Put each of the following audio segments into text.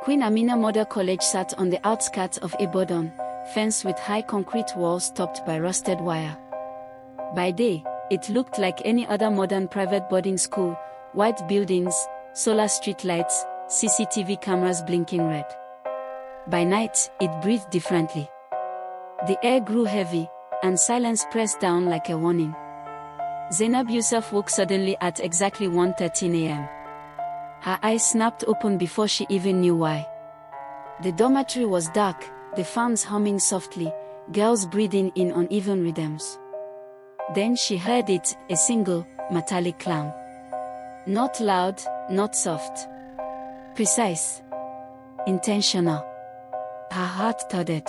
Queen Amina Model College sat on the outskirts of Ibadan, fenced with high concrete walls topped by rusted wire. By day, it looked like any other modern private boarding school: white buildings, solar street lights, CCTV cameras blinking red. By night, it breathed differently. The air grew heavy, and silence pressed down like a warning. Zainab Yusuf woke suddenly at exactly 1:13 a.m. Her eyes snapped open before she even knew why. The dormitory was dark, the fans humming softly, girls breathing in uneven rhythms. Then she heard it, a single, metallic clang. Not loud, not soft. Precise. Intentional. Her heart thudded.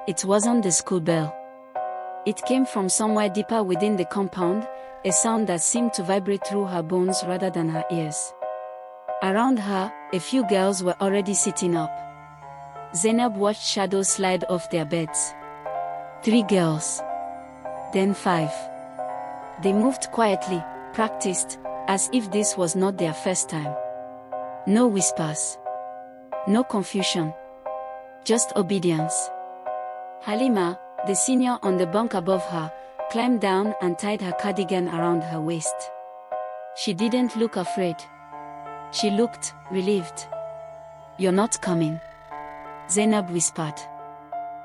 It wasn't the school bell. It came from somewhere deeper within the compound, a sound that seemed to vibrate through her bones rather than her ears. Around her, a few girls were already sitting up. Zainab watched shadows slide off their beds. 3 girls. Then 5. They moved quietly, practiced, as if this was not their first time. No whispers. No confusion. Just obedience. Halima, the senior on the bunk above her, climbed down and tied her cardigan around her waist. She didn't look afraid. She looked relieved. "You're not coming," Zainab whispered.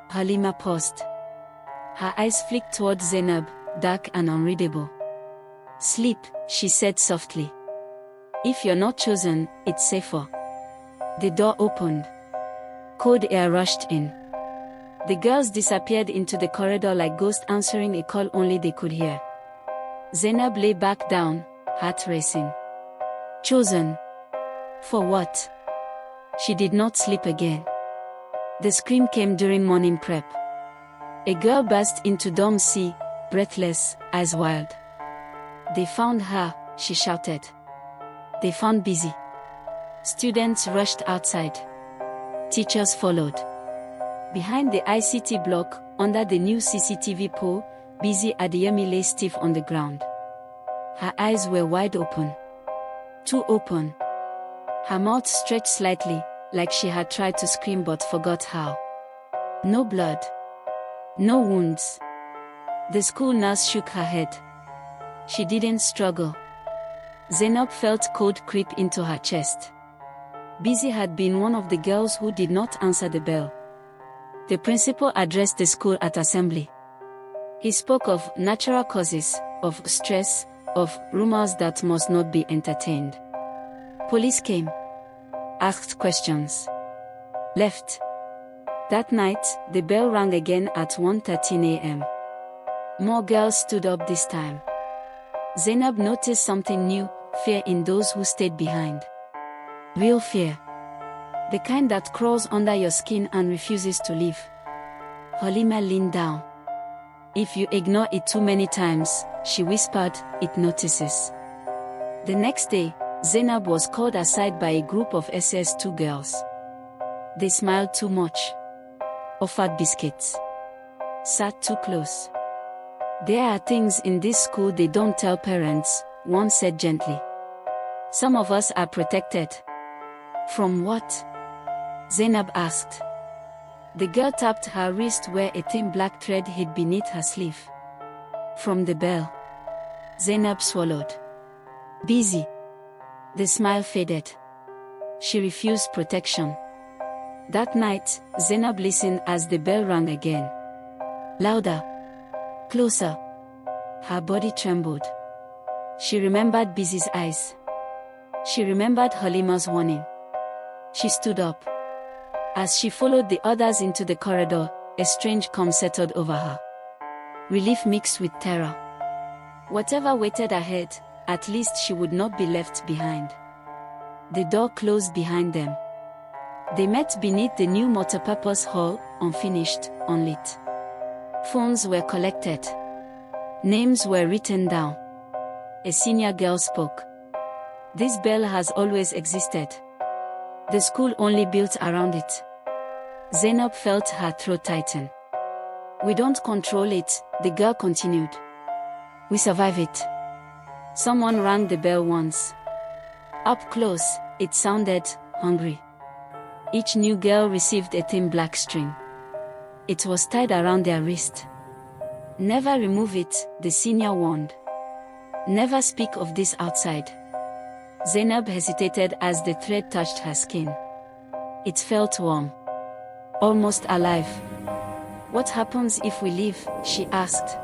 Halima paused. Her eyes flicked toward Zainab, dark and unreadable. "Sleep," she said softly. "If you're not chosen, it's safer." The door opened. Cold air rushed in. The girls disappeared into the corridor like ghosts answering a call only they could hear. Zainab lay back down, heart racing. Chosen? For what? She did not sleep again. The scream came during morning prep. A girl burst into dorm C, breathless, eyes wild. "They found her," she shouted. "They found Busy." Students rushed outside. Teachers followed. Behind the ICT block, under the new CCTV pole, Busy Adeyemi lay stiff on the ground. Her eyes were wide open. Too open. Her mouth stretched slightly, like she had tried to scream but forgot how. No blood. No wounds. The school nurse shook her head. She didn't struggle. Zainab felt cold creep into her chest. Busy had been one of the girls who did not answer the bell. The principal addressed the school at assembly. He spoke of natural causes, of stress, of rumors that must not be entertained. Police came. Asked questions. Left. That night, the bell rang again at 1:13 a.m. More girls stood up this time. Zainab noticed something new, fear in those who stayed behind. Real fear. The kind that crawls under your skin and refuses to leave. Halima leaned down. "If you ignore it too many times," she whispered, "it notices." The next day, Zainab was called aside by a group of SS2 girls. They smiled too much. Offered biscuits. Sat too close. "There are things in this school they don't tell parents," one said gently. "Some of us are protected." "From what?" Zainab asked. The girl tapped her wrist where a thin black thread hid beneath her sleeve. "From the bell." Zainab swallowed. "Busy." The smile faded. She refused protection. That night, Zainab listened as the bell rang again. Louder. Closer. Her body trembled. She remembered Busy's eyes. She remembered Halima's warning. She stood up. As she followed the others into the corridor, a strange calm settled over her. Relief mixed with terror. Whatever waited ahead, at least she would not be left behind. The door closed behind them. They met beneath the new multipurpose hall, unfinished, unlit. Phones were collected. Names were written down. A senior girl spoke. "This bell has always existed. The school only built around it." Zainab felt her throat tighten. "We don't control it," the girl continued. "We survive it." Someone rang the bell once. Up close, it sounded hungry. Each new girl received a thin black string. It was tied around their wrist. "Never remove it," the senior warned. "Never speak of this outside." Zainab hesitated as the thread touched her skin. It felt warm. Almost alive. "What happens if we leave?" she asked.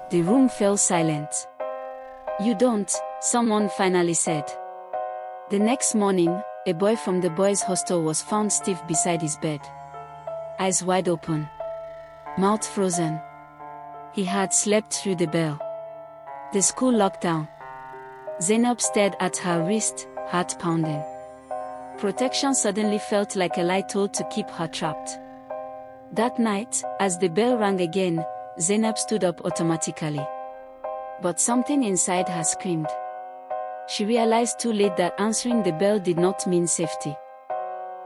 The room fell silent. "You don't," someone finally said. The next morning, a boy from the boys' hostel was found stiff beside his bed. Eyes wide open. Mouth frozen. He had slept through the bell. The school lockdown. Zainab stared at her wrist, heart pounding. Protection suddenly felt like a lie told to keep her trapped. That night, as the bell rang again, Zainab stood up automatically. But something inside her screamed. She realized too late that answering the bell did not mean safety.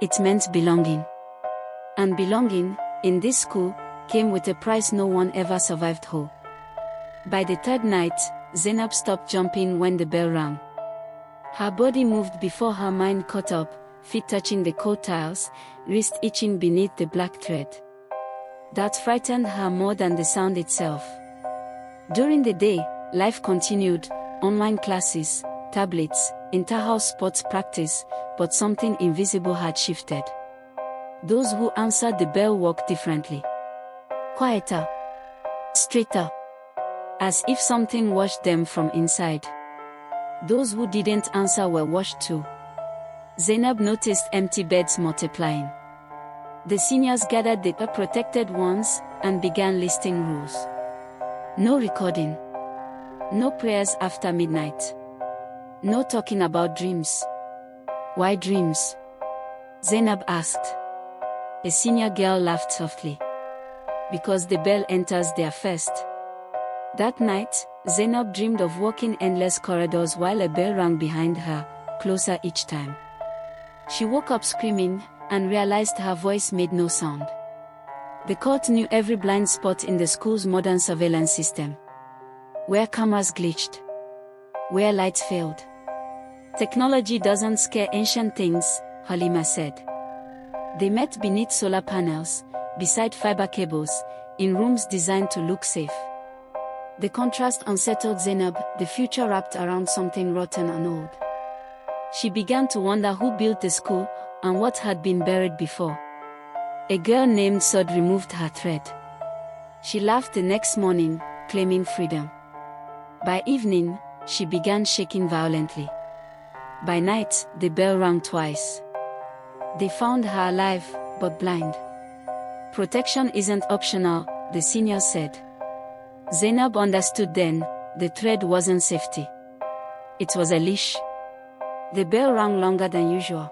It meant belonging. And belonging, in this school, came with a price no one ever survived whole. By the third night, Zainab stopped jumping when the bell rang. Her body moved before her mind caught up, feet touching the cold tiles, wrist itching beneath the black thread. That frightened her more than the sound itself. During the day, life continued, online classes, tablets, inter-house sports practice, but something invisible had shifted. Those who answered the bell walked differently. Quieter. Straighter. As if something washed them from inside. Those who didn't answer were washed too. Zainab noticed empty beds multiplying. The seniors gathered the protected ones and began listing rules. No recording. No prayers after midnight. No talking about dreams. Why dreams? Zainab asked. A senior girl laughed softly. Because the bell enters there first. That night, Zainab dreamed of walking endless corridors while a bell rang behind her, closer each time. She woke up screaming, and realized her voice made no sound. The court knew every blind spot in the school's modern surveillance system. Where cameras glitched. Where lights failed. Technology doesn't scare ancient things, Halima said. They met beneath solar panels, beside fiber cables, in rooms designed to look safe. The contrast unsettled Zainab, the future wrapped around something rotten and old. She began to wonder who built the school, and what had been buried before. A girl named Sod removed her thread. She laughed the next morning, claiming freedom. By evening, she began shaking violently. By night, the bell rang twice. They found her alive, but blind. Protection isn't optional, the senior said. Zainab understood then, the thread wasn't safety. It was a leash. The bell rang longer than usual.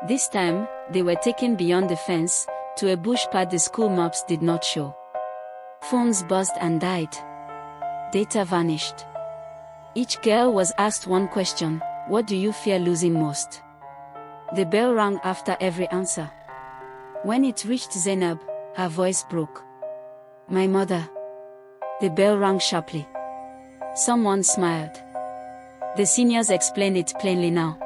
This time, they were taken beyond the fence, to a bush path the school maps did not show. Phones buzzed and died. Data vanished. Each girl was asked one question: what do you fear losing most? The bell rang after every answer. When it reached Zainab, her voice broke. My mother. The bell rang sharply. Someone smiled. The seniors explained it plainly now.